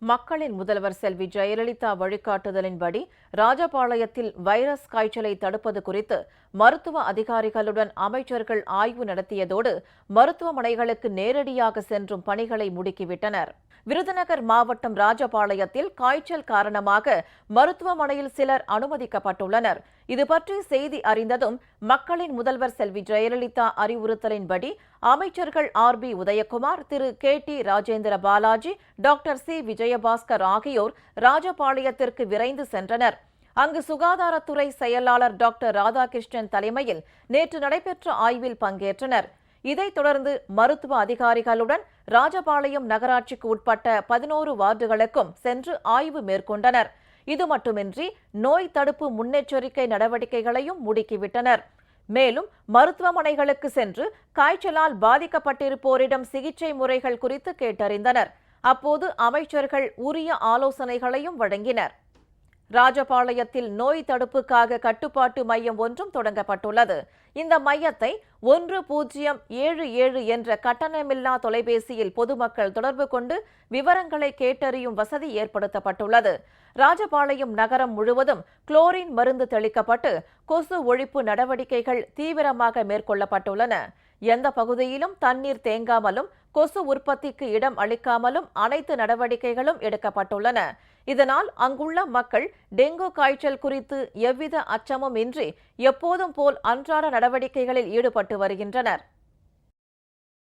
மக்களின் முதல்வர் செல்வி ஜெயலலிதா வழிகாட்டுதலின்படி ராஜபாளையத்தில் வைரஸ் காய்ச்சலை தடுப்பது குறித்து மருத்துவ அதிகாரிகளுடன் அமைச்சர்கள் ஆய்வு நடத்தியதோடு மருத்துவமனைகளுக்கு நேரடியாக சென்றும் பணிகளை முடுக்கிவிட்டனர். விருதுநகர் மாவட்டம் ராஜபாளையத்தில் காய்ச்சல் காரணமாக மருத்துவமனையில் சிலர் அனுமதிக்கப்பட்டுள்ளனர். இதுபற்றி செய்தி அறிந்ததும் மக்களின் முதல்வர் செல்வி ஜெயலலிதா அறிவுறுத்தலின்படி அமைச்சர்கள் RB உதயகுமார், திரு KT Rajendra Balaji, doctor C Vijayabaskar ஆகியோர் ராஜபாளையத்திற்கு விரைந்து சென்றனர். அங்கு சுகாதாரத்துறை செயலாளர் டாக்டர் ராதாகிருஷ்ணன் தலைமையில் நேற்று நடைபெற்ற ஆய்வில் பங்கேற்றனர். இதைத் தொடர்ந்து மருத்துவ அதிகாரிகளுடன் ராஜபாளையம் நகராட்சிக்கு உட்பட்ட 11 வார்டுகளுக்கும் சென்று ஆய்வு மேற்கொண்டனர். இது மட்டுமின்றி நோய் தடுப்பு முன்னெச்சரிக்கை நடவடிக்கைகளையும் முடுக்கிவிட்டனர். மேலும் மருத்துவமனைகளுக்கு சென்று காய்ச்சலால் பாதிக்கப்பட்டிருப்போரிடம் சிகிச்சை முறைகள் குறித்து கேட்டறிந்தனர். அப்போது அமைச்சர்கள் உரிய ஆலோசனைகளையும் வழங்கினர். ராஜபாளையத்தில் நோய் தடுப்புக்காக கட்டுப்பாட்டு மையம் ஒன்றும் தொடங்கப்பட்டுள்ளது. இந்த மையத்தை 1077 என்ற கட்டணமில்லா தொலைபேசியில் பொதுமக்கள் தொடர்பு கொண்டு விவரங்களை கேட்டறியும் வசதி ஏற்படுத்தப்பட்டுள்ளது. ராஜபாளையம் நகரம் முழுவதும் குளோரின் மருந்து தெளிக்கப்பட்டு கொசு ஒழிப்பு நடவடிக்கைகள் தீவிரமாக மேற்கொள்ளப்பட்டுள்ளன. எந்த பகுதியிலும் தண்ணீர் தேங்காமலும் கொசு உற்பத்திக்கு இடம் அளிக்காமலும் அனைத்து நடவடிக்கைகளும் எடுக்கப்பட்டுள்ளன. இதனால் அங்குள்ள மக்கள் டெங்கு காய்ச்சல் குறித்து எவ்வித அச்சமும் இன்றி எப்போதும் போல் அன்றாட நடவடிக்கைகளில் ஈடுபட்டு வருகின்றனர்.